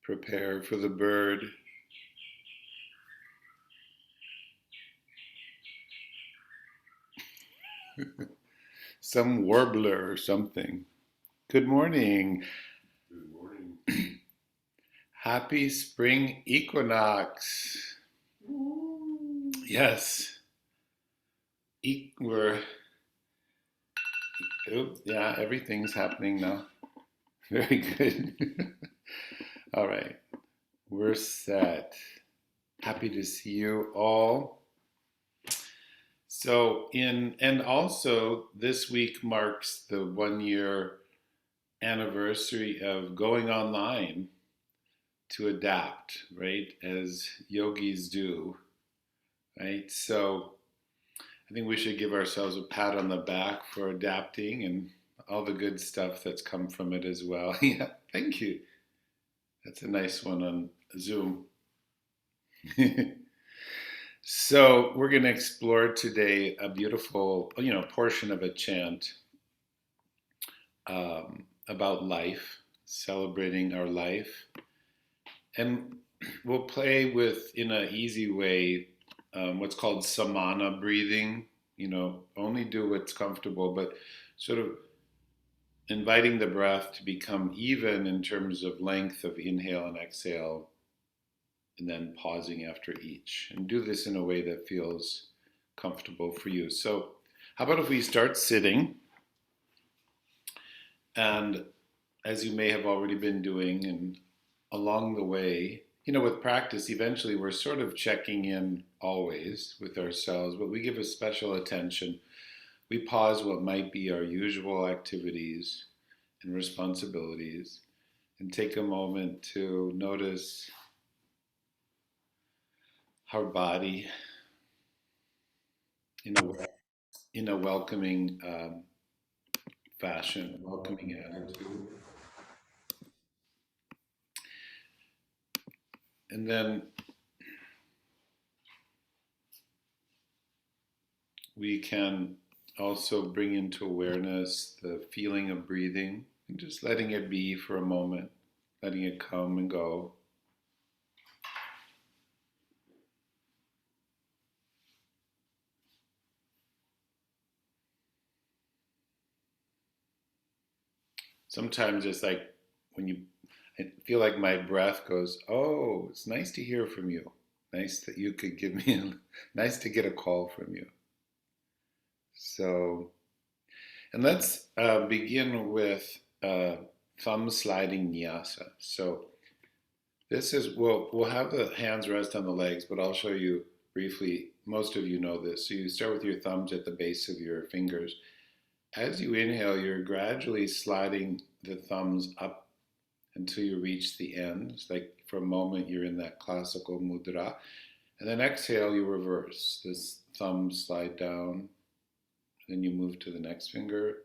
Prepare for the bird. Some warbler or something. Good morning. Good morning. Happy spring equinox. Yes. We're, yeah, everything's happening now. Very good. All right. We're set. Happy to see you all. And also this week marks the 1 year anniversary of going online to adapt, right? As yogis do, right? So I think we should give ourselves a pat on the back for adapting and all the good stuff that's come from it as well. Yeah, thank you. That's a nice one on Zoom. So we're going to explore today a beautiful, portion of a chant about life, celebrating our life, and we'll play with, in an easy way, what's called samana breathing. Only do what's comfortable, but sort of inviting the breath to become even in terms of length of inhale and exhale, and then pausing after each. And do this in a way that feels comfortable for you. So, how about if we start sitting? And as you may have already been doing, and along the way, with practice, eventually we're sort of checking in always with ourselves, but we give a special attention. We pause what might be our usual activities and responsibilities and take a moment to notice our body in a welcoming fashion, welcoming attitude. And then we can also bring into awareness the feeling of breathing and just letting it be for a moment, letting it come and go. Sometimes it's like I feel like my breath goes, oh, it's nice to hear from you. Nice that you could give me, nice to get a call from you. So, and let's begin with thumb sliding nyasa. So this is, we'll have the hands rest on the legs, but I'll show you briefly. Most of you know this. So you start with your thumbs at the base of your fingers. As you inhale, you're gradually sliding the thumbs up until you reach the end. It's like for a moment you're in that classical mudra. And then exhale, you reverse. This thumb slide down. Then you move to the next finger,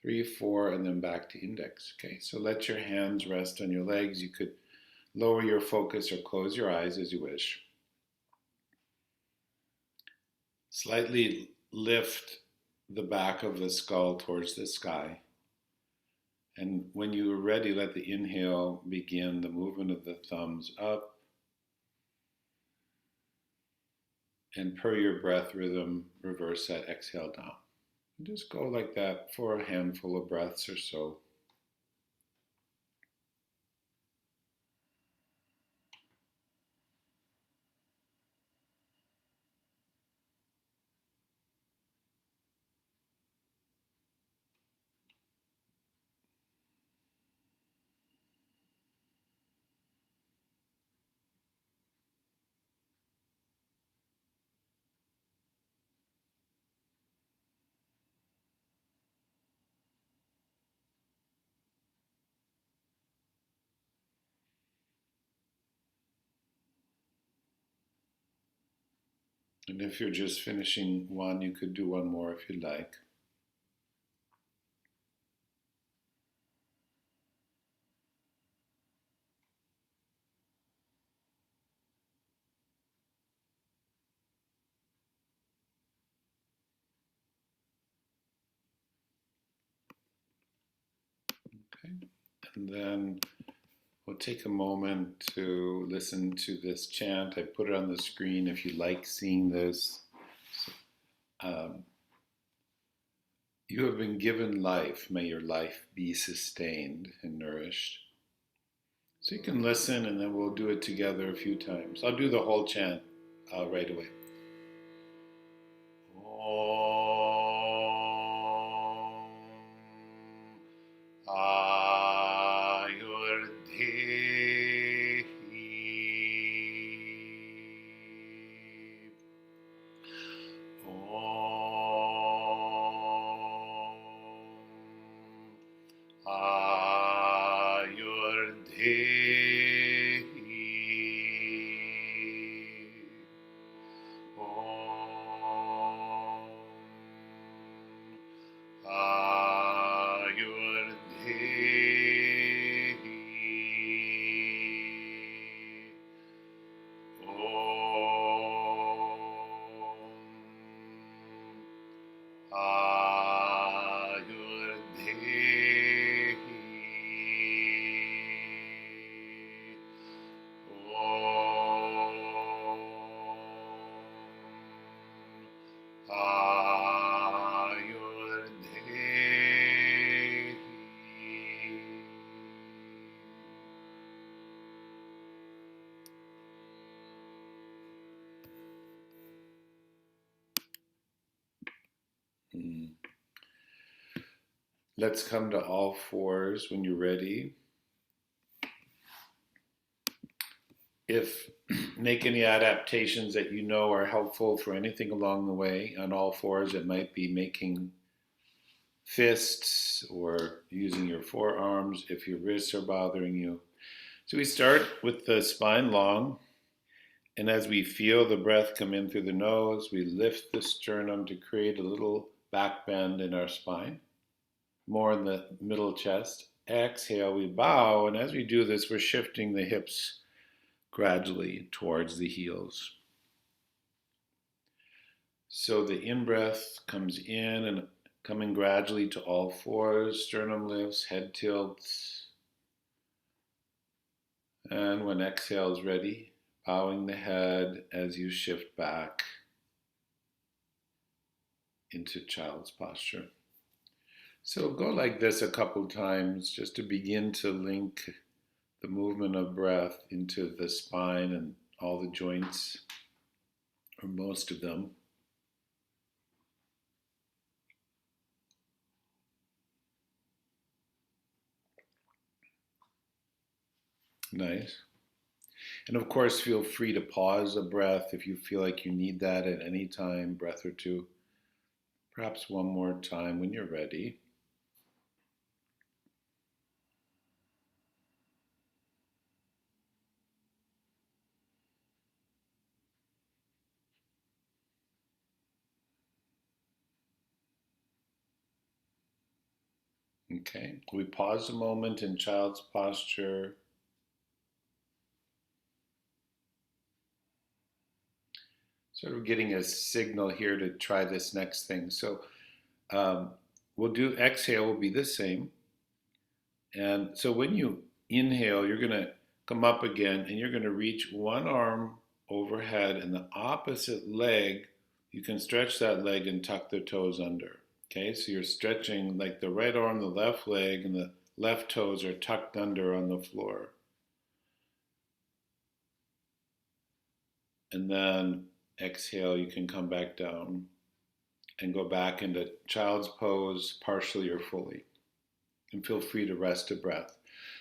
3, 4, and then back to index. Okay, so let your hands rest on your legs. You could lower your focus or close your eyes as you wish. Slightly lift the back of the skull towards the sky. And when you are ready, let the inhale begin the movement of the thumbs up. And per your breath rhythm, reverse that exhale down. And just go like that for a handful of breaths or so. And if you're just finishing one, you could do one more if you'd like. Okay. And then we'll take a moment to listen to this chant. I put it on the screen if you like seeing this. Um, you have been given life. May your life be sustained and nourished. So you can listen and then we'll do it together a few times. I'll do the whole chant right away. Let's come to all fours when you're ready. If make any adaptations that you know are helpful for anything along the way on all fours, it might be making fists or using your forearms if your wrists are bothering you. So we start with the spine long, and as we feel the breath come in through the nose, we lift the sternum to create a little back bend in our spine, more in the middle chest. Exhale, we bow, and as we do this, we're shifting the hips gradually towards the heels. So the in-breath comes in and coming gradually to all fours, sternum lifts, head tilts. And when exhale is ready, bowing the head as you shift back into child's posture. So go like this a couple times just to begin to link the movement of breath into the spine and all the joints, or most of them. Nice. And of course, feel free to pause a breath if you feel like you need that at any time, breath or two. Perhaps one more time when you're ready. Okay, we pause a moment in child's posture. Sort of getting a signal here to try this next thing. So we'll do exhale will be the same. And so when you inhale, you're going to come up again and you're going to reach one arm overhead and the opposite leg, you can stretch that leg and tuck the toes under. Okay, so you're stretching like the right arm, the left leg, and the left toes are tucked under on the floor. And then exhale, you can come back down and go back into child's pose, partially or fully. And feel free to rest a breath.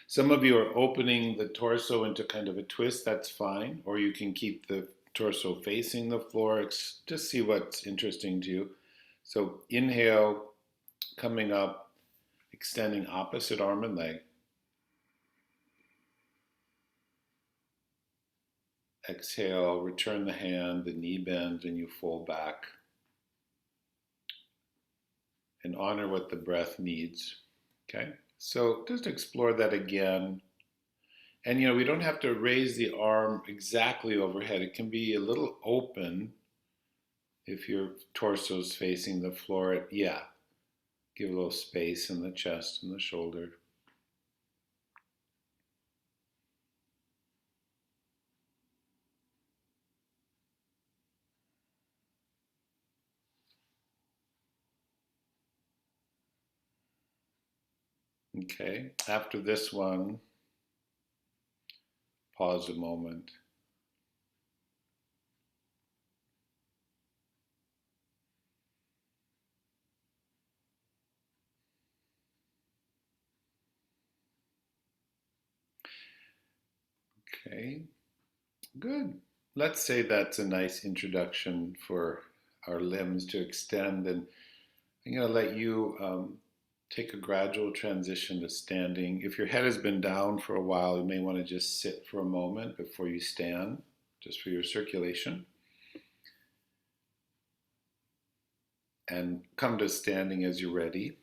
Some of you are opening the torso into kind of a twist, that's fine. Or you can keep the torso facing the floor. Just see what's interesting to you. So inhale, coming up, extending opposite arm and leg. Exhale, return the hand, the knee bends, and you fold back. And honor what the breath needs. Okay? So just explore that again. And we don't have to raise the arm exactly overhead. It can be a little open if your torso is facing the floor. Yeah, give a little space in the chest and the shoulder. Okay, after this one, pause a moment. Okay, good. Let's say that's a nice introduction for our limbs to extend, and I'm going to let you take a gradual transition to standing. If your head has been down for a while, you may want to just sit for a moment before you stand, just for your circulation, and come to standing as you're ready.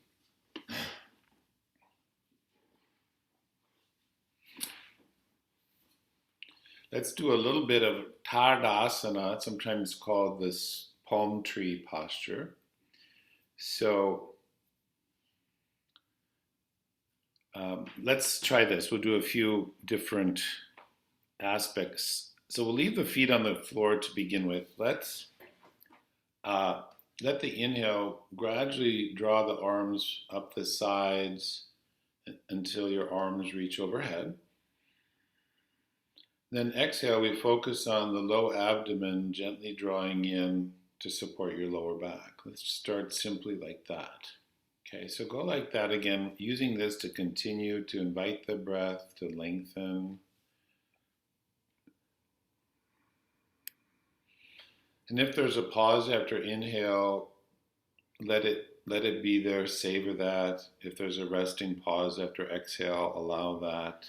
Let's do a little bit of Tardasana, sometimes called this palm tree posture. So let's try this. We'll do a few different aspects. So we'll leave the feet on the floor to begin with. Let's let the inhale gradually draw the arms up the sides until your arms reach overhead. Then exhale, we focus on the low abdomen, gently drawing in to support your lower back. Let's start simply like that. Okay, so go like that again, using this to continue to invite the breath to lengthen. And if there's a pause after inhale, let it be there, savor that. If there's a resting pause after exhale, allow that.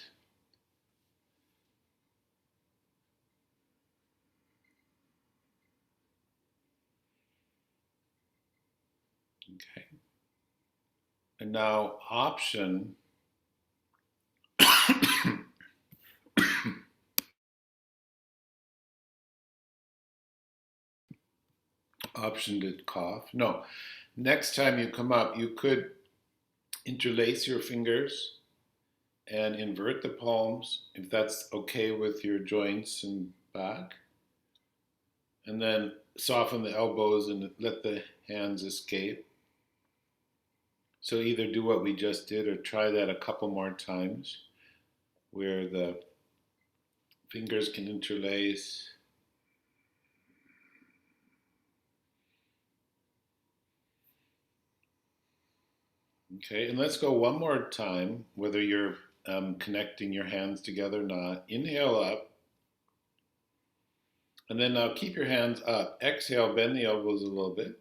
Okay. And now option option to cough. No. Next time you come up, you could interlace your fingers and invert the palms if that's okay with your joints and back. And then soften the elbows and let the hands escape. So either do what we just did or try that a couple more times where the fingers can interlace. Okay, and let's go one more time, whether you're connecting your hands together or not. Inhale up. And then now keep your hands up. Exhale, bend the elbows a little bit.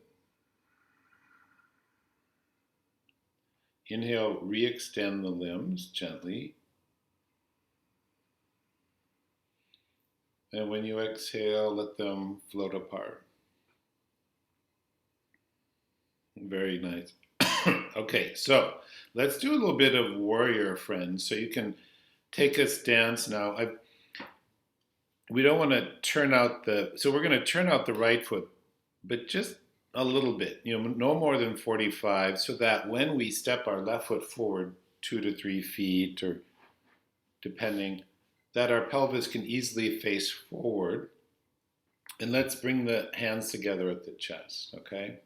Inhale, re-extend the limbs gently. And when you exhale, let them float apart. Very nice. Okay, so let's do a little bit of warrior, friends. So you can take a stance now. We don't want to turn out so we're going to turn out the right foot, but just a little bit, no more than 45, so that when we step our left foot forward 2 to 3 feet, or depending, that our pelvis can easily face forward. And let's bring the hands together at the chest, okay?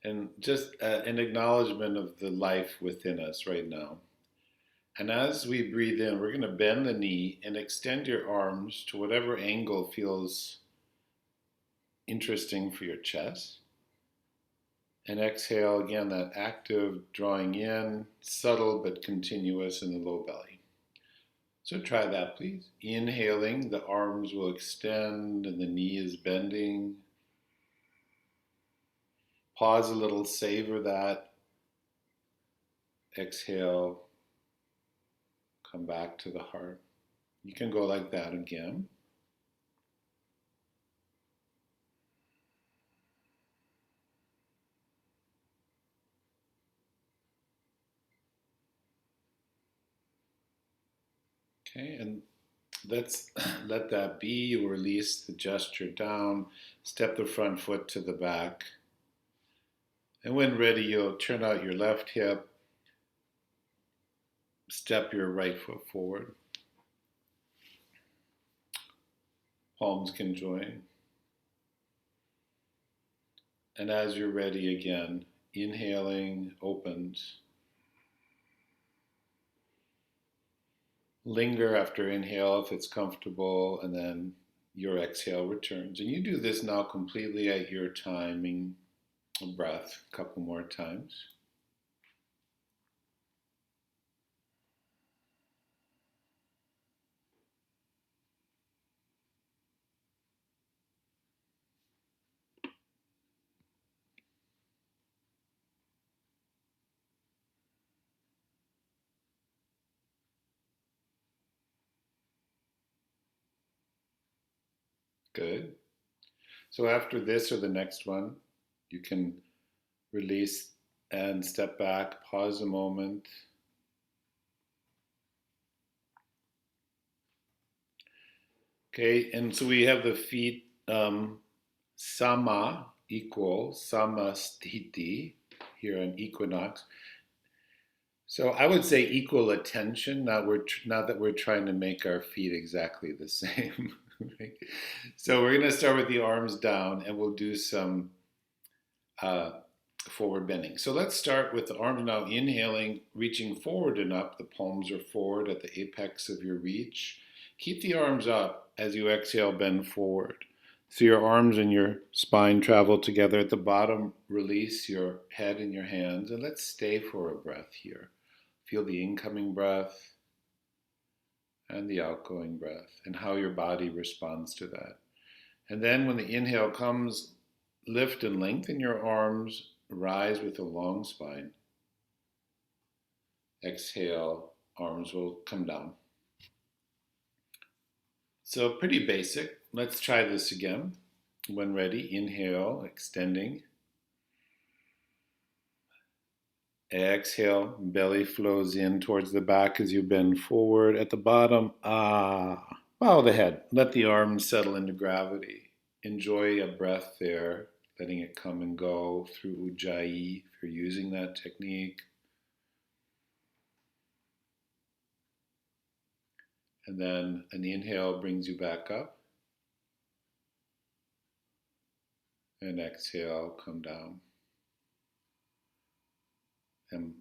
And just an acknowledgement of the life within us right now. And as we breathe in, we're going to bend the knee and extend your arms to whatever angle feels interesting for your chest. And exhale, again, that active drawing in, subtle but continuous in the low belly. So try that, please. Inhaling, the arms will extend and the knee is bending. Pause a little, savor that. Exhale, come back to the heart. You can go like that again. Okay, and let's let that be. You release the gesture down, step the front foot to the back. And when ready, you'll turn out your left hip, step your right foot forward. Palms can join. And as you're ready again, inhaling opens. Linger after inhale if it's comfortable, and then your exhale returns. And you do this now completely at your timing of breath a couple more times. Good. So after this or the next one, you can release and step back, pause a moment. Okay, and so we have the feet sama, equal, samasthiti, here on equinox. So I would say equal attention. Not that we're trying to make our feet exactly the same. Right? So we're going to start with the arms down, and we'll do some forward bending. So let's start with the arms now, inhaling, reaching forward and up. The palms are forward at the apex of your reach. Keep the arms up as you exhale, bend forward. So your arms and your spine travel together. At the bottom, release your head and your hands, and let's stay for a breath here. Feel the incoming breath and the outgoing breath and how your body responds to that. And then when the inhale comes, lift and lengthen your arms, rise with a long spine. Exhale, arms will come down. So pretty basic. Let's try this again. When ready, inhale, extending. Exhale, belly flows in towards the back as you bend forward. At the bottom, bow the head. Let the arms settle into gravity. Enjoy a breath there, letting it come and go through Ujjayi if you're using that technique. And then an inhale brings you back up. And exhale, come down. And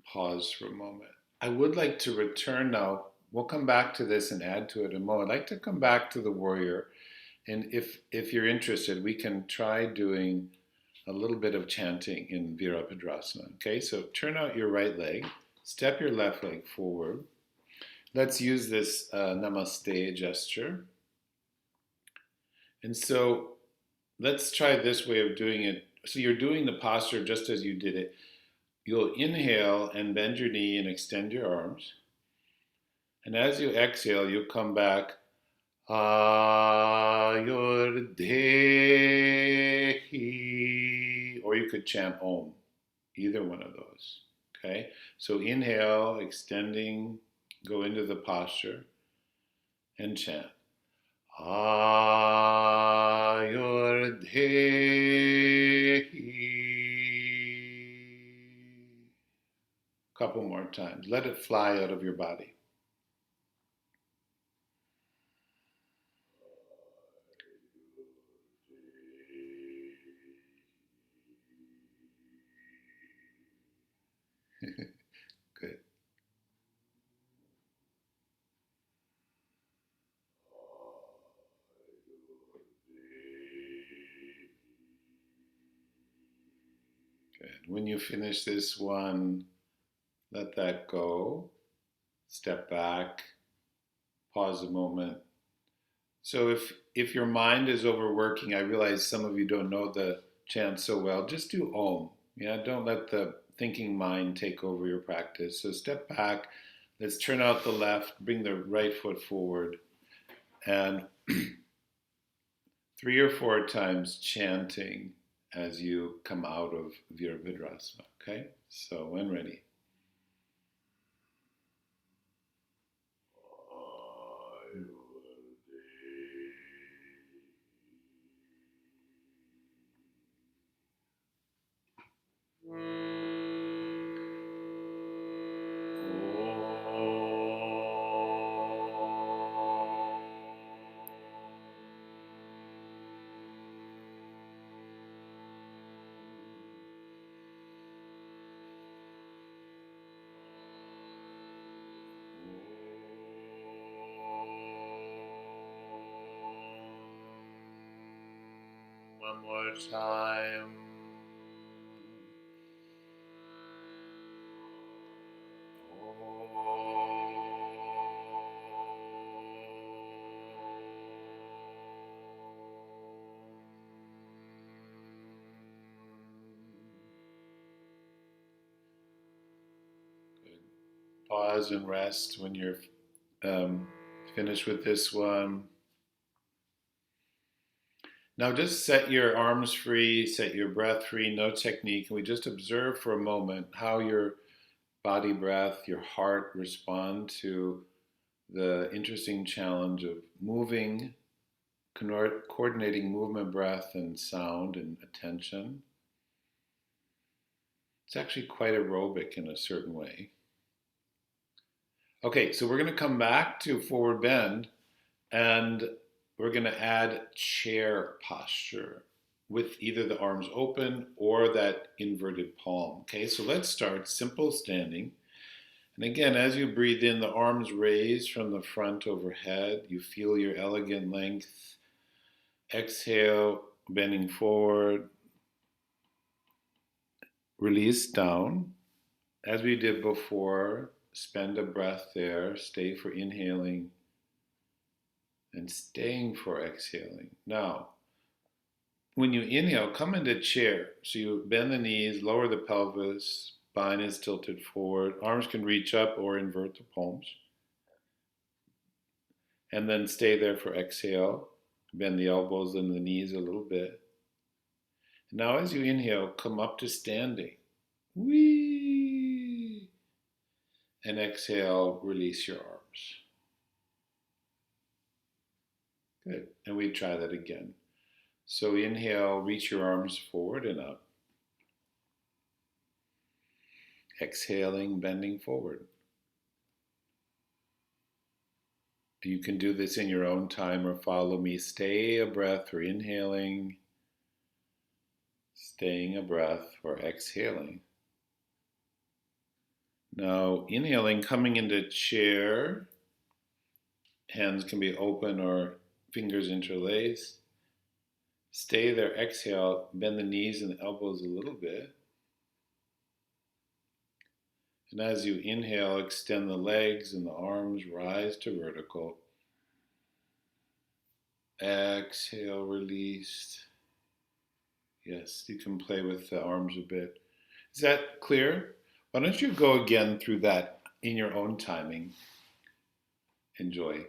pause for a moment. I would like to return now. We'll come back to this and add to it in a moment. I'd like to come back to the warrior. And if you're interested, we can try doing a little bit of chanting in Virabhadrasana. Okay, so turn out your right leg, step your left leg forward. Let's use this namaste gesture. And so let's try this way of doing it. So you're doing the posture just as you did it. You'll inhale and bend your knee and extend your arms. And as you exhale, you'll come back. Ayurdehi. Or you could chant Om. Either one of those. Okay? So inhale, extending, go into the posture, and chant. Ayurdehi. Couple more times. Let it fly out of your body. Good. Good. When you finish this one, let that go. Step back. Pause a moment. So if your mind is overworking, I realize some of you don't know the chant so well, just do Om. Yeah, don't let the thinking mind take over your practice. So step back, let's turn out the left, bring the right foot forward, and 3 or 4 times chanting as you come out of Virabhadrasana. Okay? So when ready. One more time. Good. Pause and rest when you're finished with this one. Now just set your arms free, set your breath free, no technique, and we just observe for a moment how your body breath, your heart respond to the interesting challenge of moving, coordinating movement, breath, and sound and attention. It's actually quite aerobic in a certain way. Okay, so we're going to come back to forward bend and we're going to add chair posture with either the arms open or that inverted palm. Okay, so let's start simple standing. And again, as you breathe in, the arms raise from the front overhead. You feel your elegant length. Exhale, bending forward. Release down. As we did before, spend a breath there. Stay for inhaling and staying for exhaling. Now, when you inhale, come into chair. So you bend the knees, lower the pelvis, spine is tilted forward. Arms can reach up or invert the palms. And then stay there for exhale. Bend the elbows and the knees a little bit. Now as you inhale, come up to standing. Whee! And exhale, release your arms. Good. And we try that again. So inhale, reach your arms forward and up. Exhaling, bending forward. You can do this in your own time or follow me. Stay a breath for inhaling. Staying a breath for exhaling. Now inhaling, coming into chair. Hands can be open or fingers interlaced. Stay there, exhale, bend the knees and the elbows a little bit. And as you inhale, extend the legs and the arms, rise to vertical. Exhale, release. Yes, you can play with the arms a bit. Is that clear? Why don't you go again through that in your own timing? Enjoy.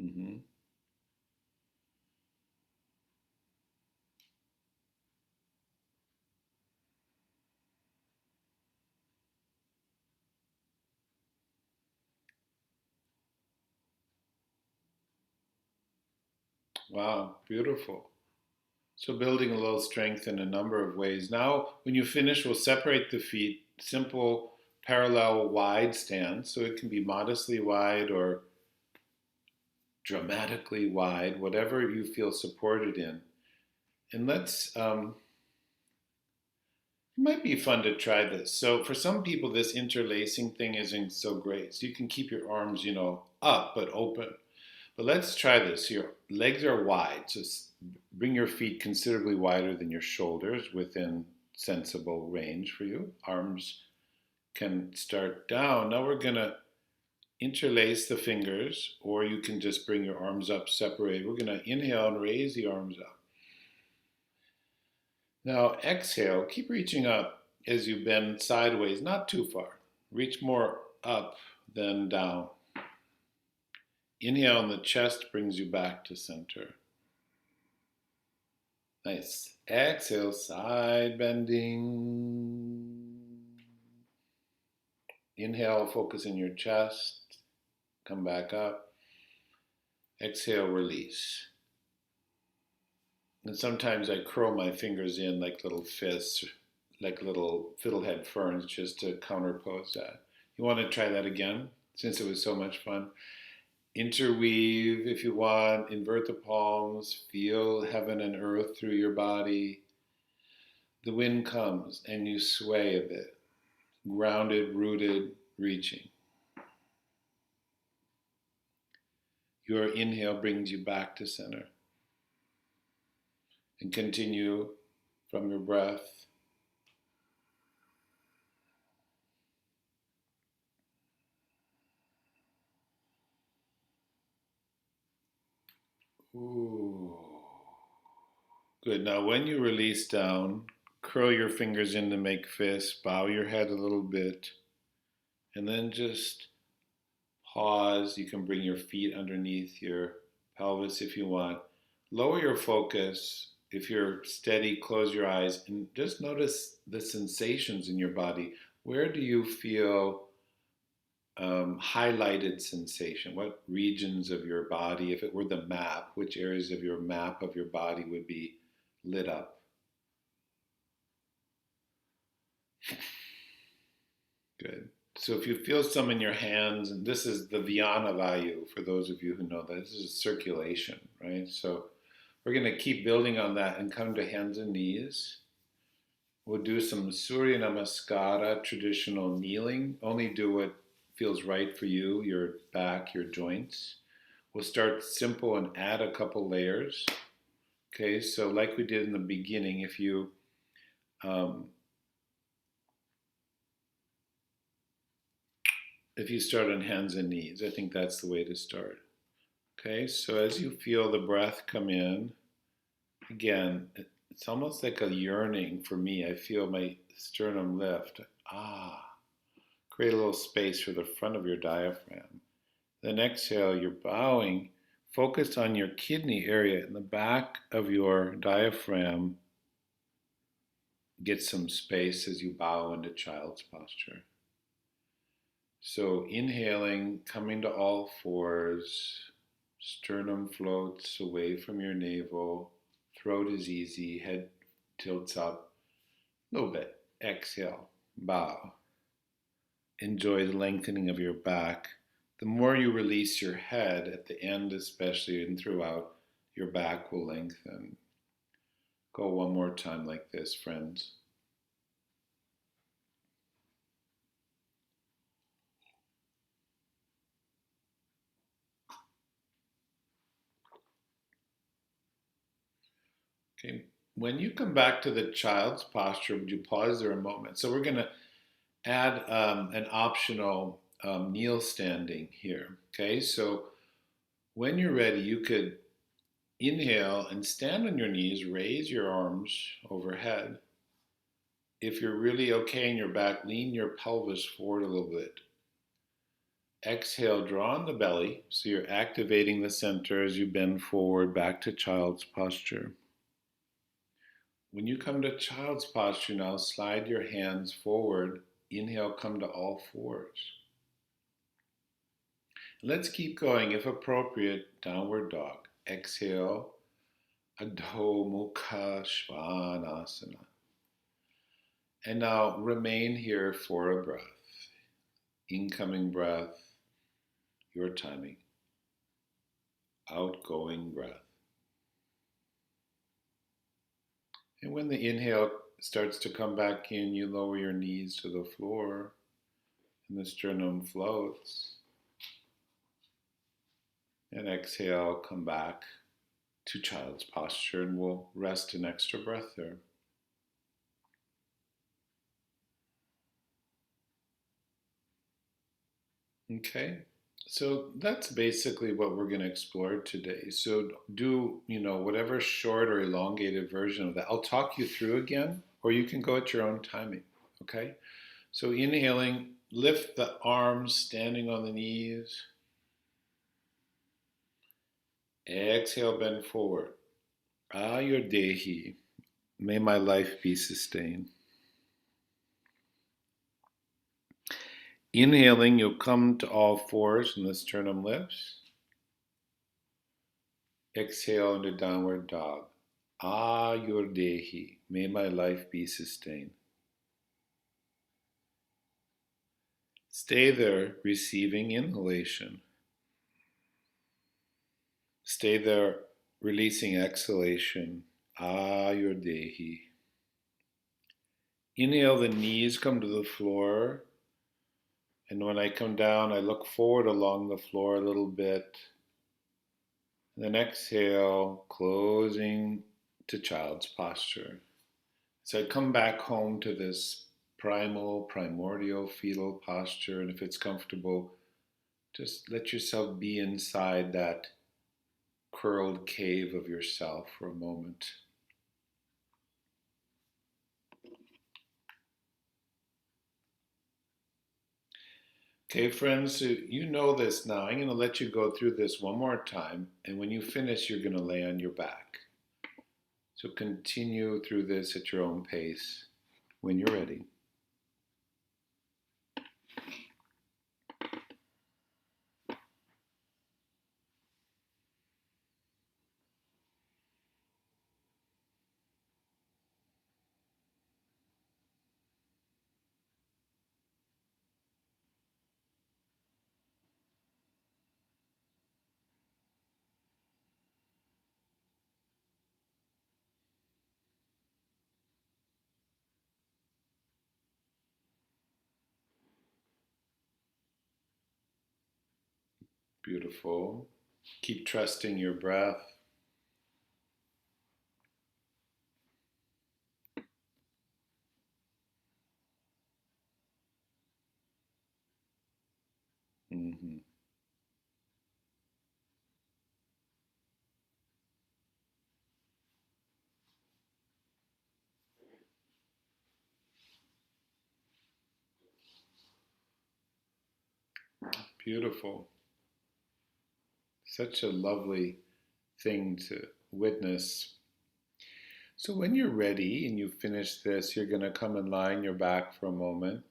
Mm-hmm. Wow, beautiful. So building a little strength in a number of ways. Now, when you finish, we'll separate the feet, simple parallel wide stance. So it can be modestly wide or dramatically wide, whatever you feel supported in. And it might be fun to try this. So for some people, this interlacing thing isn't so great. So you can keep your arms, up but open. But let's try this. Your legs are wide, so bring your feet considerably wider than your shoulders within sensible range for you. Arms can start down. Now we're going to interlace the fingers, or you can just bring your arms up separate. We're going to inhale and raise the arms up. Now exhale, keep reaching up as you bend sideways, not too far. Reach more up than down. Inhale, and the chest brings you back to center. Nice. Exhale, side bending. Inhale, focus in your chest. Come back up. Exhale, release. And sometimes I curl my fingers in like little fists, like little fiddlehead ferns, just to counterpose that. You want to try that again since it was so much fun? Interweave if you want, invert the palms, feel heaven and earth through your body. The wind comes and you sway a bit, grounded, rooted, reaching. Your inhale brings you back to center. And continue from your breath. Ooh. Good. Now, when you release down, curl your fingers in to make fists, bow your head a little bit, and then just pause. You can bring your feet underneath your pelvis if you want. Lower your focus. If you're steady, close your eyes and just notice the sensations in your body. Where do you feel highlighted sensation? What regions of your body, if it were the map, which areas of your map of your body would be lit up? Good. So if you feel some in your hands, and this is the Vyana Vayu, for those of you who know that, this is circulation, right? So we're going to keep building on that and come to hands and knees. We'll do some Surya Namaskara, traditional kneeling. Only do what feels right for you, your back, your joints. We'll start simple and add a couple layers. Okay, so like we did in the beginning, if you start on hands and knees, I think that's the way to start. Okay, so as you feel the breath come in, again, it's almost like a yearning for me. I feel my sternum lift. Create a little space for the front of your diaphragm. Then exhale, you're bowing. Focus on your kidney area in the back of your diaphragm. Get some space as you bow into child's posture. So inhaling, coming to all fours. Sternum floats away from your navel. Throat is easy. Head tilts up a little bit. Exhale, bow. Enjoy the lengthening of your back. The more you release your head at the end, especially and throughout, your back will lengthen. Go one more time like this, friends. Okay. When you come back to the child's posture, would you pause there a moment? So we're going to add an optional kneel standing here. Okay, so when you're ready, you could inhale and stand on your knees, raise your arms overhead. If you're really okay in your back, lean your pelvis forward a little bit. Exhale, draw on the belly, so you're activating the center as you bend forward back to child's posture. When you come to child's posture now, slide your hands forward. Inhale, come to all fours. Let's keep going. If appropriate, downward dog. Exhale, Adho Mukha Svanasana. And now remain here for a breath. Incoming breath, your timing. Outgoing breath. And when the inhale starts to come back in, you lower your knees to the floor and the sternum floats. And exhale, come back to child's posture, and we'll rest an extra breath there. Okay, so that's basically what we're going to explore today. So do, whatever short or elongated version of that. I'll talk you through again, or you can go at your own timing. Okay, so inhaling, lift the arms, standing on the knees. Exhale, bend forward. Ayurdehi, may my life be sustained. Inhaling, you'll come to all fours and the sternum lifts. Exhale into downward dog. Ayurdehi, may my life be sustained. Stay there, receiving inhalation. Stay there, releasing exhalation. Ayurdehi. Inhale, the knees come to the floor. And when I come down, I look forward along the floor a little bit. And then exhale, closing to child's posture. So I come back home to this primordial, fetal posture. And if it's comfortable, just let yourself be inside that curled cave of yourself for a moment. Okay, friends, so you know this now. I'm going to let you go through this one more time. And when you finish, you're going to lay on your back. So continue through this at your own pace when you're ready. Beautiful. Keep trusting your breath. Mm-hmm. Beautiful. Such a lovely thing to witness. So when you're ready and you finish this, you're going to come and lie on your back for a moment.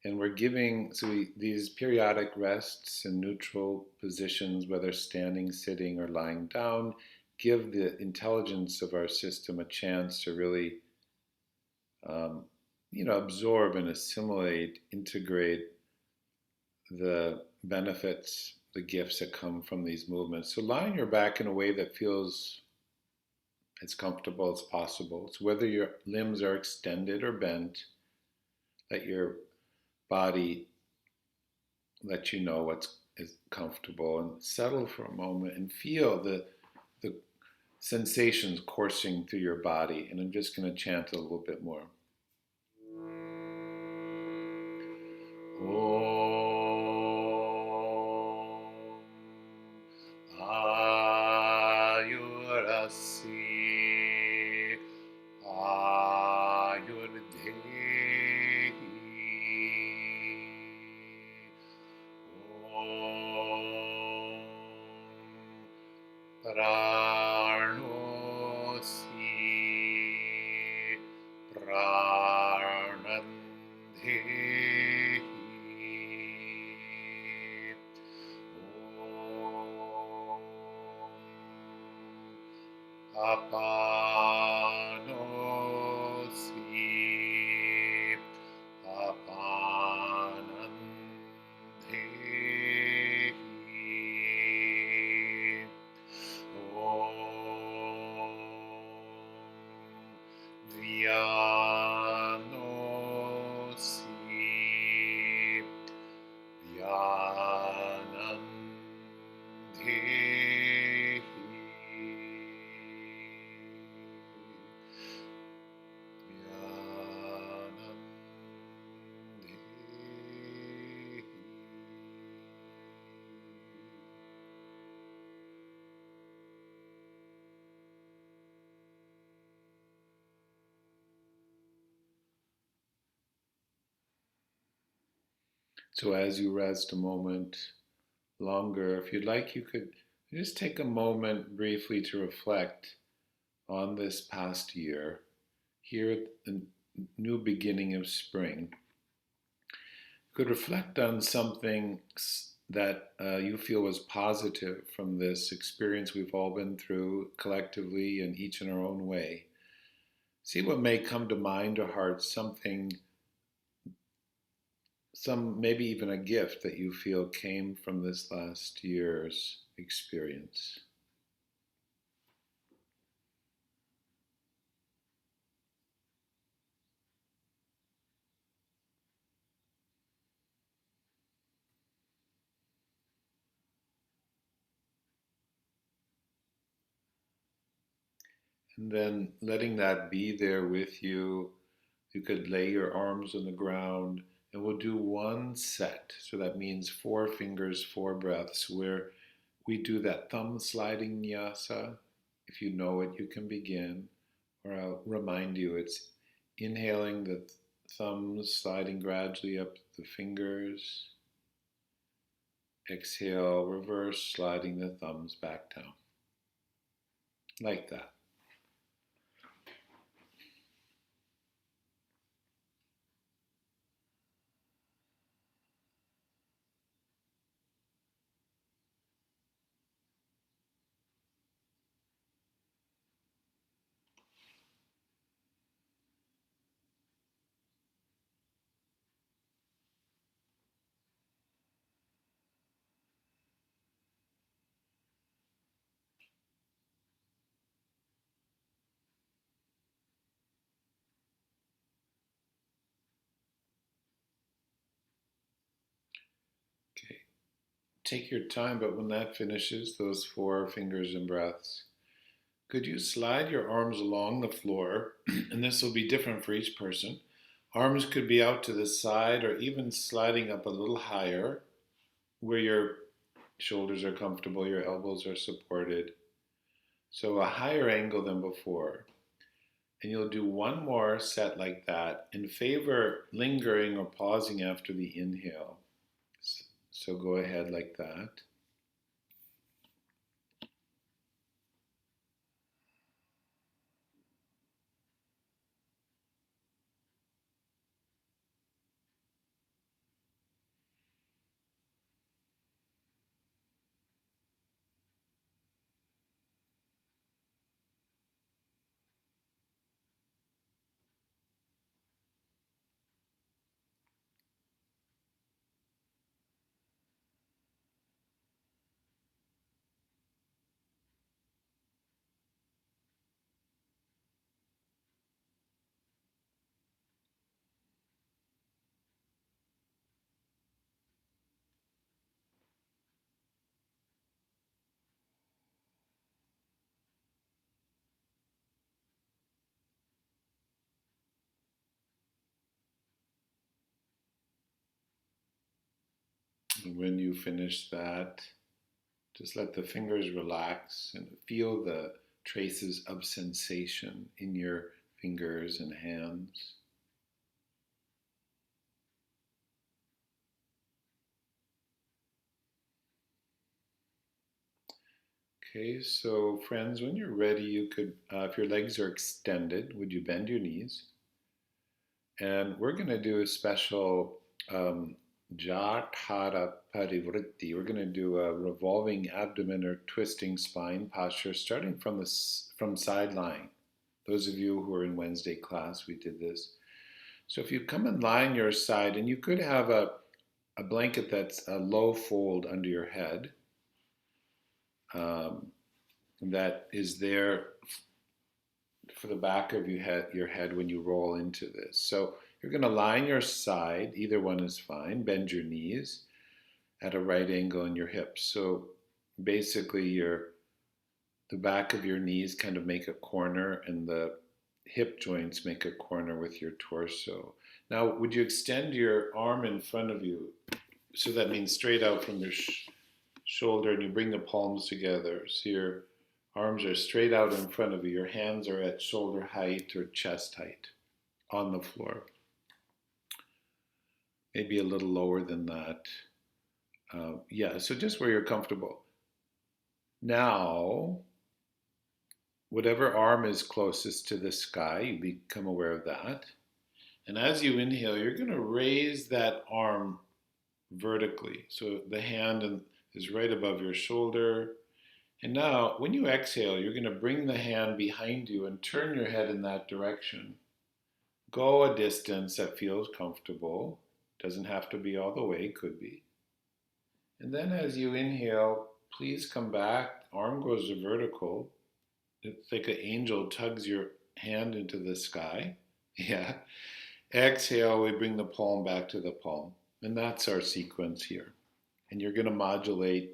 And we're giving these periodic rests in neutral positions, whether standing, sitting, or lying down, give the intelligence of our system a chance to really, um, absorb and assimilate, integrate the benefits, the gifts that come from these movements. So lie on your back in a way that feels as comfortable as possible. So whether your limbs are extended or bent, let your body let you know what's is comfortable, and settle for a moment and feel the sensations coursing through your body. And I'm just going to chant a little bit more. Om Ayurasi Ayurdehi Om Pranosi Pranandhehi Om Apanosi Apanandhehi Om Vyanosi Vyanandhehi Vyanandhehi. So as you rest a moment longer, if you'd like, you could just take a moment briefly to reflect on this past year, here at the new beginning of spring. You could reflect on something that you feel was positive from this experience we've all been through collectively and each in our own way. See what may come to mind or heart, something some, maybe even a gift that you feel came from this last year's experience. And then letting that be there with you. You could lay your arms on the ground and we'll do one set. So that means 4 fingers, 4 breaths, where we do that thumb sliding nyasa. If you know it, you can begin. Or I'll remind you it's inhaling the thumbs sliding gradually up the fingers. Exhale, reverse, sliding the thumbs back down. Like that. Okay. Take your time, but when that finishes, those 4 fingers and breaths, could you slide your arms along the floor? And this will be different for each person. Arms could be out to the side or even sliding up a little higher where your shoulders are comfortable, your elbows are supported. So a higher angle than before. And you'll do one more set like that and favor lingering or pausing after the inhale. So go ahead like that. And when you finish that, just let the fingers relax and feel the traces of sensation in your fingers and hands. Okay, so friends, when you're ready, you could, if your legs are extended, would you bend your knees? And we're going to do a special Jatara Parivritti. We're going to do a revolving abdomen or twisting spine posture, starting from side lying. Those of you who are in Wednesday class, we did this. So if you come and lie on your side, and you could have a blanket that's a low fold under your head, um, that is there for the back of your head when you roll into this. So you're going to lie on your side, either one is fine, bend your knees at a right angle in your hips. So basically the back of your knees kind of make a corner and the hip joints make a corner with your torso. Now, would you extend your arm in front of you? So that means straight out from your shoulder, and you bring the palms together. So your arms are straight out in front of you. Your hands are at shoulder height or chest height on the floor. Maybe a little lower than that. Yeah, so just where you're comfortable. Now, whatever arm is closest to the sky, you become aware of that. And as you inhale, you're going to raise that arm vertically. So the hand is right above your shoulder. And now, when you exhale, you're going to bring the hand behind you and turn your head in that direction. Go a distance that feels comfortable. Doesn't have to be all the way, could be. And then as you inhale, please come back. Arm goes to vertical. It's like an angel tugs your hand into the sky. Yeah. Exhale, we bring the palm back to the palm. And that's our sequence here. And you're going to modulate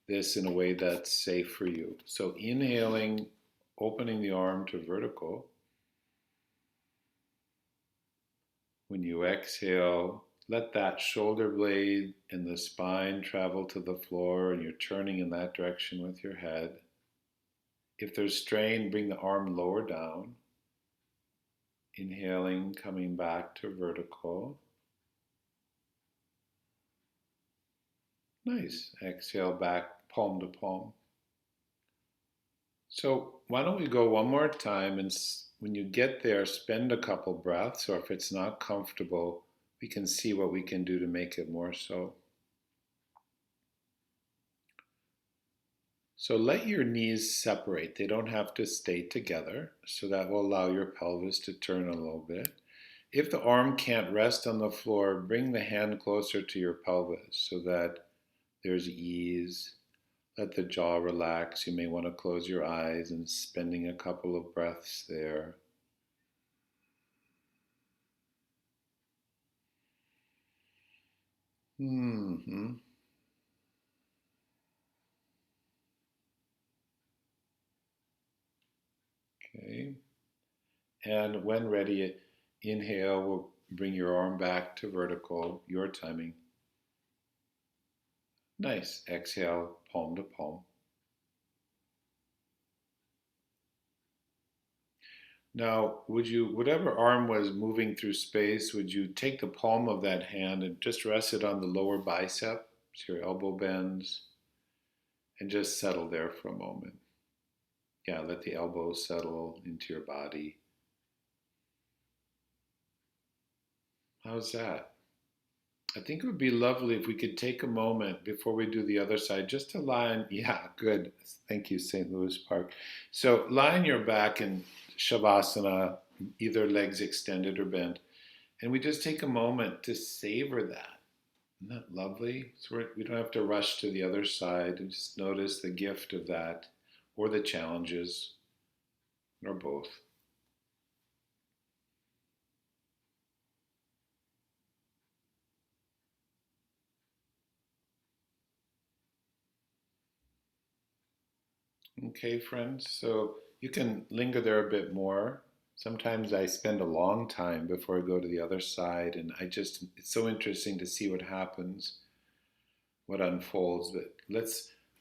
this in a way that's safe for you. So inhaling, opening the arm to vertical. When you exhale, let that shoulder blade and the spine travel to the floor, and you're turning in that direction with your head. If there's strain, bring the arm lower down. Inhaling, coming back to vertical. Nice. Exhale back, palm to palm. So why don't we go one more time, and when you get there, spend a couple breaths, or if it's not comfortable, we can see what we can do to make it more so. So let your knees separate. They don't have to stay together, so that will allow your pelvis to turn a little bit. If the arm can't rest on the floor, bring the hand closer to your pelvis so that there's ease. Let the jaw relax. You may want to close your eyes and spending a couple of breaths there. Mm-hmm. Okay. And when ready, inhale, we'll bring your arm back to vertical, your timing. Nice. Exhale, palm to palm. Now, would you, whatever arm was moving through space, would you take the palm of that hand and just rest it on the lower bicep, so your elbow bends, and just settle there for a moment? Yeah, let the elbows settle into your body. How's that? I think it would be lovely if we could take a moment before we do the other side just to lie on, yeah, good. Thank you, St. Louis Park. So lie on your back in Shavasana, either legs extended or bent, and we just take a moment to savor that. Isn't that lovely? So we don't have to rush to the other side and just notice the gift of that or the challenges or both. Okay, friends, so you can linger there a bit more. Sometimes I spend a long time before I go to the other side, and it's so interesting to see what happens, what unfolds. But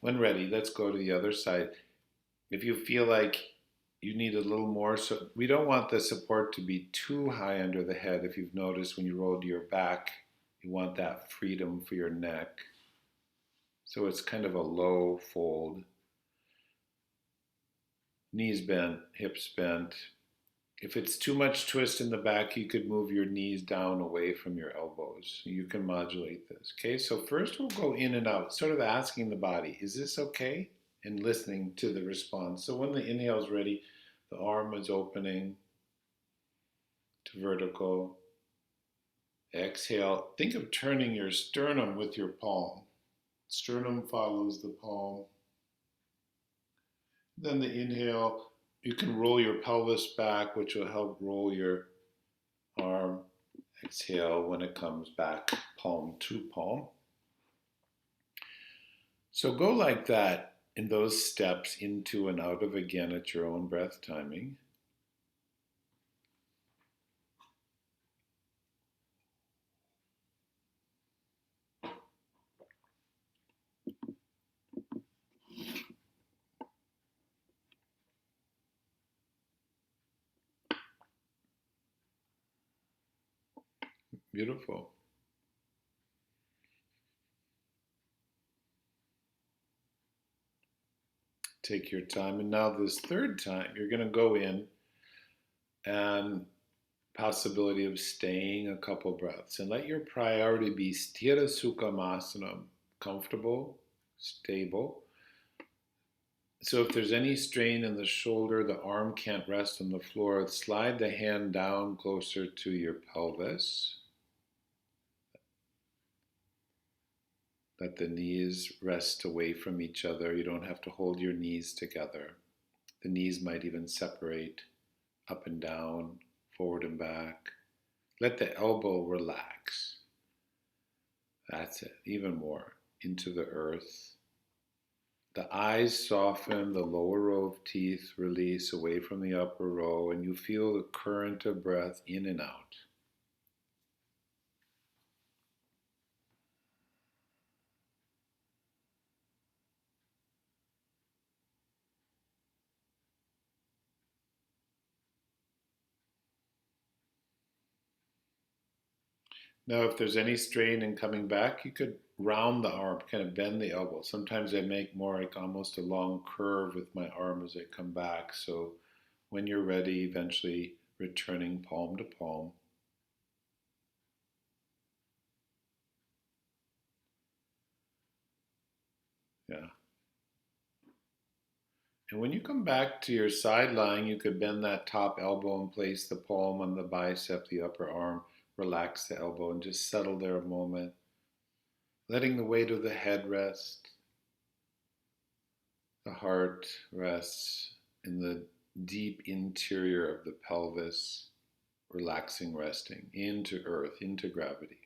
when ready, let's go to the other side. If you feel like you need a little more, so we don't want the support to be too high under the head. If you've noticed when you roll to your back, you want that freedom for your neck. So it's kind of a low fold. Knees bent, hips bent. If it's too much twist in the back, you could move your knees down away from your elbows. You can modulate this. Okay, so first we'll go in and out, sort of asking the body, is this okay? And listening to the response. So when the inhale is ready, the arm is opening to vertical. Exhale. Think of turning your sternum with your palm. Sternum follows the palm. Then the inhale, you can roll your pelvis back, which will help roll your arm. Exhale when it comes back, palm to palm. So go like that in those steps, into and out of again at your own breath timing. Beautiful. Take your time. And now this third time, you're going to go in and possibility of staying a couple breaths. And let your priority be Sthira Sukha Masana, comfortable, stable. So if there's any strain in the shoulder, the arm can't rest on the floor, slide the hand down closer to your pelvis. Let the knees rest away from each other. You don't have to hold your knees together. The knees might even separate up and down, forward and back. Let the elbow relax. That's it, even more. Into the earth. The eyes soften, the lower row of teeth release away from the upper row, and you feel the current of breath in and out. Now, if there's any strain in coming back, you could round the arm, kind of bend the elbow. Sometimes I make more like almost a long curve with my arm as I come back. So when you're ready, eventually returning palm to palm. Yeah. And when you come back to your side lying, you could bend that top elbow and place the palm on the bicep, the upper arm, relax the elbow and just settle there a moment, letting the weight of the head rest. The heart rests in the deep interior of the pelvis, relaxing, resting into earth, into gravity.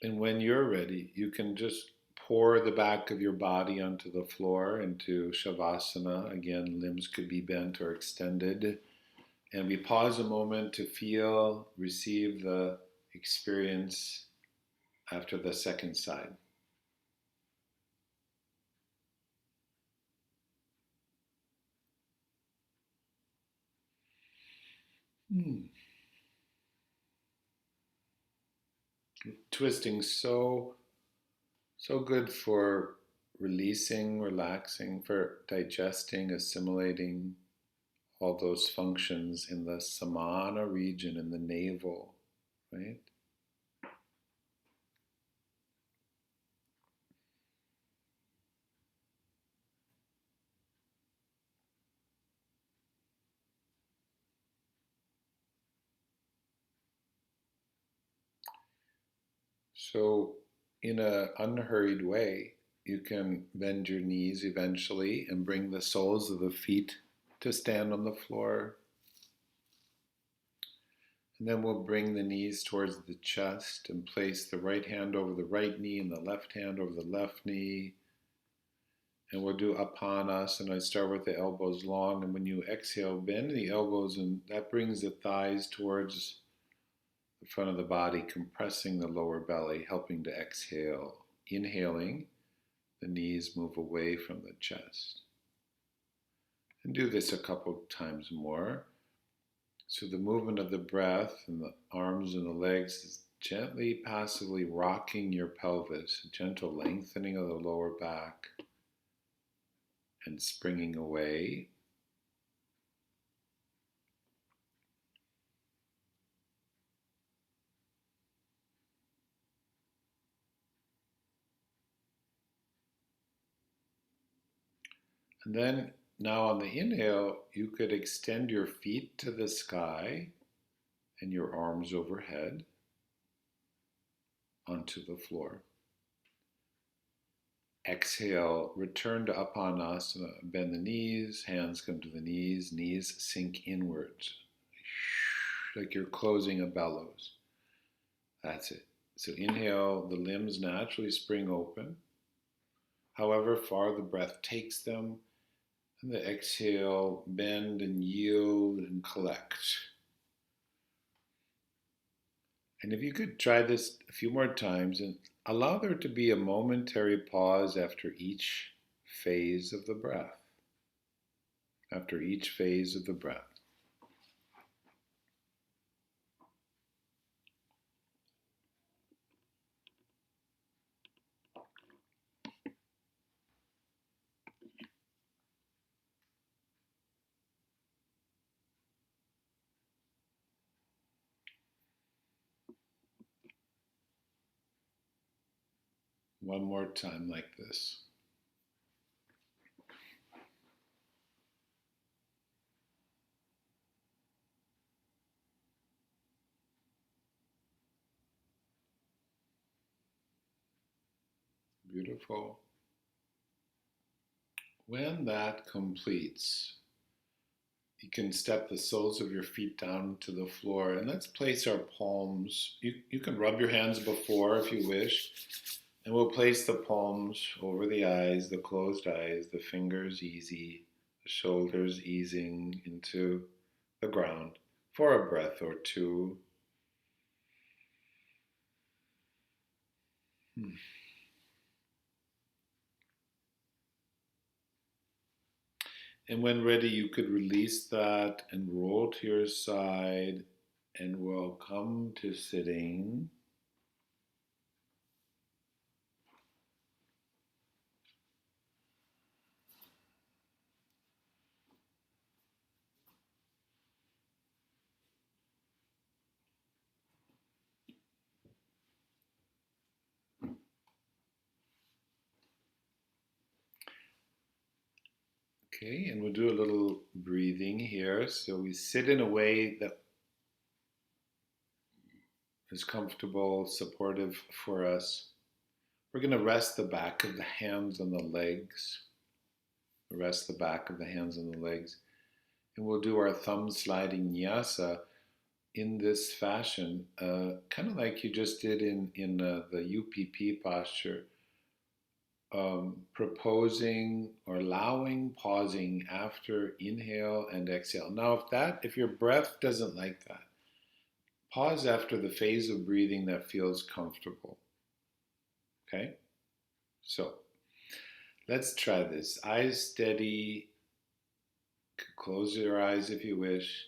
And when you're ready, you can just pour the back of your body onto the floor into Shavasana. Again, limbs could be bent or extended. And we pause a moment to feel, receive the experience after the second side. Hmm. Twisting so good for releasing, relaxing, for digesting, assimilating all those functions in the samana region, in the navel, right? So, in an unhurried way, you can bend your knees eventually and bring the soles of the feet to stand on the floor. And then we'll bring the knees towards the chest and place the right hand over the right knee and the left hand over the left knee. And we'll do Apanas, and I start with the elbows long. And when you exhale, bend the elbows, and that brings the thighs towards the front of the body, compressing the lower belly, helping to exhale. Inhaling, the knees move away from the chest. And do this a couple times more. So the movement of the breath and the arms and the legs is gently, passively rocking your pelvis, a gentle lengthening of the lower back and springing away. And then now on the inhale, you could extend your feet to the sky and your arms overhead onto the floor. Exhale, return to Apanasana, bend the knees, hands come to the knees, knees sink inwards, like you're closing a bellows. That's it. So inhale, the limbs naturally spring open, however far the breath takes them, and the exhale, bend and yield and collect. And if you could try this a few more times and allow there to be a momentary pause after each phase of the breath. After each phase of the breath. One more time like this. Beautiful. When that completes, you can step the soles of your feet down to the floor and let's place our palms. You can rub your hands before if you wish, and we'll place the palms over the eyes, the closed eyes, the fingers easy, the shoulders easing into the ground for a breath or two. And when ready, you could release that and roll to your side, and we'll come to sitting. Okay, and we'll do a little breathing here. So we sit in a way that is comfortable, supportive for us. We're going to rest the back of the hands on the legs. Rest the back of the hands on the legs. And we'll do our thumb sliding nyasa in this fashion, kind of like you just did in the UPP posture. Proposing or allowing pausing after inhale and exhale. Now, if your breath doesn't like that, pause after the phase of breathing that feels comfortable. Okay? So, let's try this. Eyes steady. Close your eyes if you wish.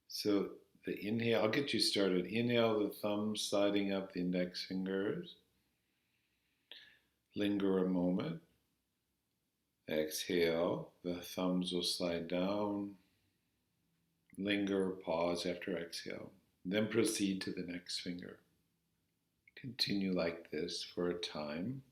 So, the inhale, I'll get you started. Inhale, the thumbs sliding up the index fingers. Linger a moment. Exhale, the thumbs will slide down. Linger, pause after exhale. Then proceed to the next finger. Continue like this for a time.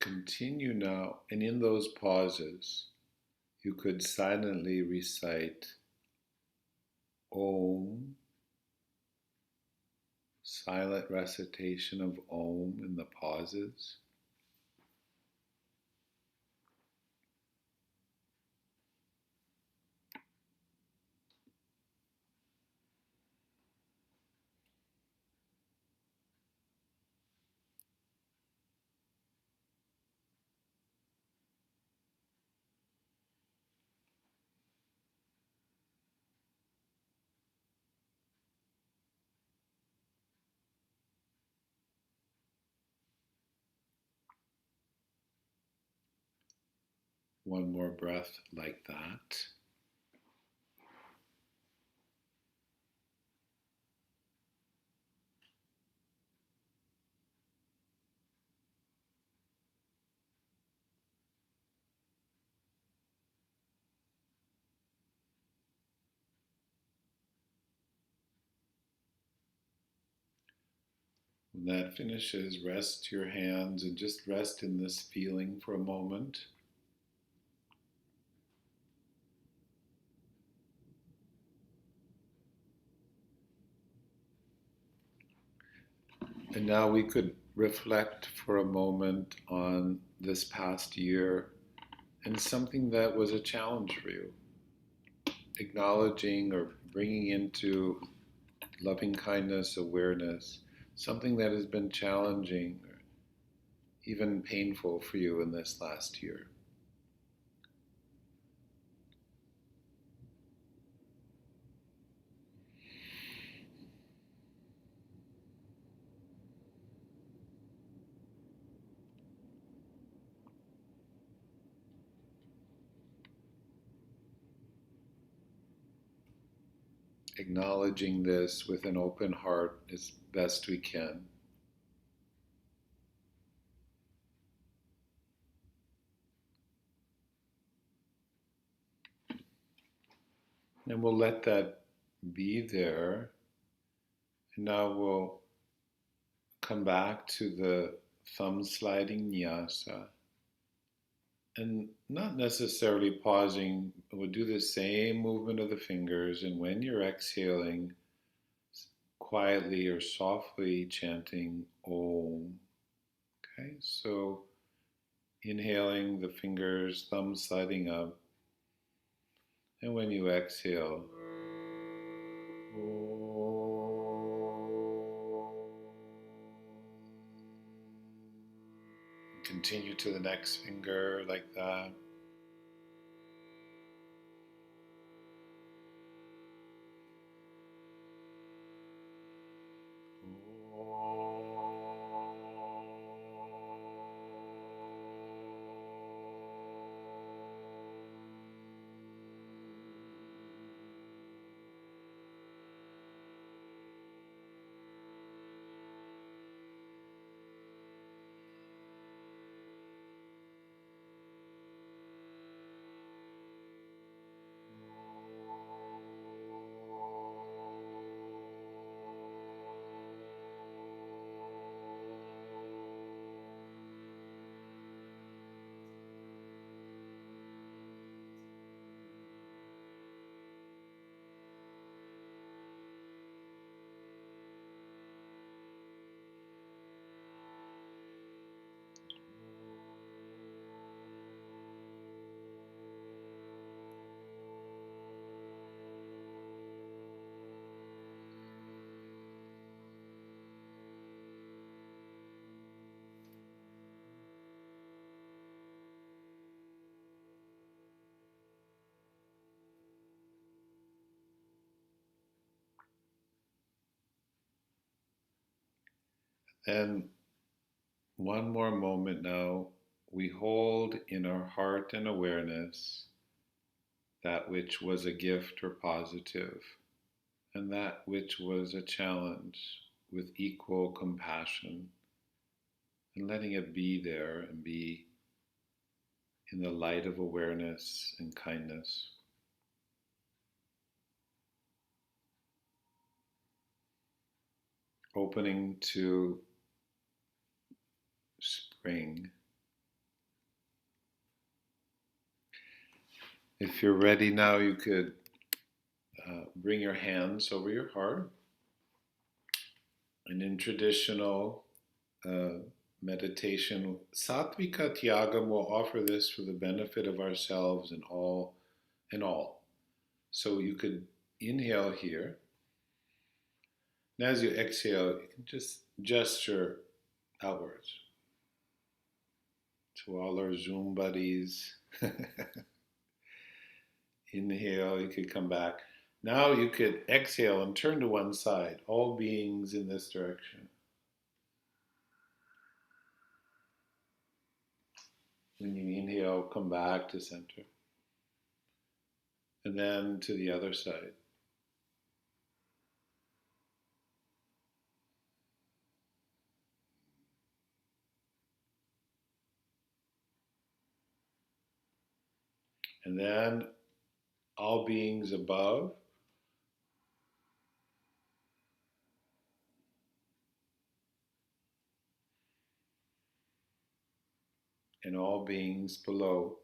Continue now, and in those pauses, you could silently recite Om, silent recitation of Om in the pauses. One more breath like that. When that finishes, rest your hands and just rest in this feeling for a moment. And now we could reflect for a moment on this past year and something that was a challenge for you. Acknowledging or bringing into loving kindness, awareness, something that has been challenging or even painful for you in this last year. acknowledging this with an open heart as best we can. And we'll let that be there. And now we'll come back to the thumb sliding nyasa. And not necessarily pausing, we'll do the same movement of the fingers. And when you're exhaling, quietly or softly chanting Om. Okay, so inhaling, the fingers, thumbs sliding up. And when you exhale, continue to the next finger like that. And one more moment now. We hold in our heart and awareness that which was a gift or positive, and that which was a challenge with equal compassion, and letting it be there and be in the light of awareness and kindness. Opening to spring. If you're ready now, you could bring your hands over your heart. And in traditional uh, meditation, Sattvika Tyagam will offer this for the benefit of ourselves and all and all. So you could inhale here. And as you exhale, you can just gesture outwards to all our Zoom buddies. Inhale, you could come back. Now you could exhale and turn to one side, all beings in this direction. When you inhale, come back to center. And then to the other side. And then all beings above and all beings below.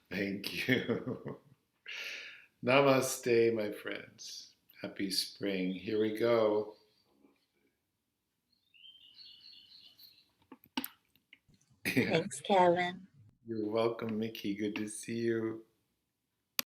Thank you. Namaste, my friends. Happy spring. Here we go. Yeah. Thanks, Kevin. You're welcome, Mickey. Good to see you.